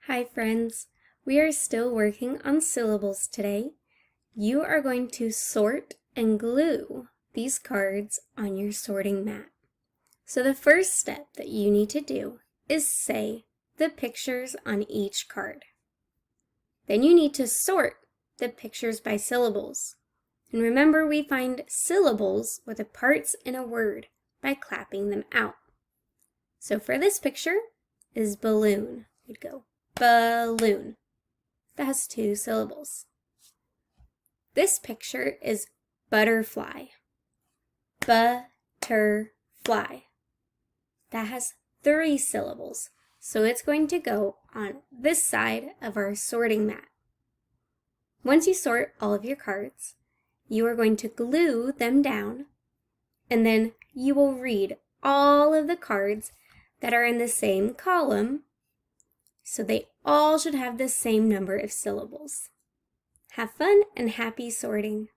Hi friends, we are still working on syllables today. You are going to sort and glue these cards on your sorting mat. So the first step that you need to do is say the pictures on each card. Then you need to sort the pictures by syllables. And remember, we find syllables with the parts in a word by clapping them out. So for this picture is balloon. We'd go balloon. That has 2 syllables. This picture is butterfly. Butterfly. That has 3 syllables. So it's going to go on this side of our sorting mat. Once you sort all of your cards, you are going to glue them down, and then you will read all of the cards that are in the same column, so they all should have the same number of syllables. Have fun and happy sorting!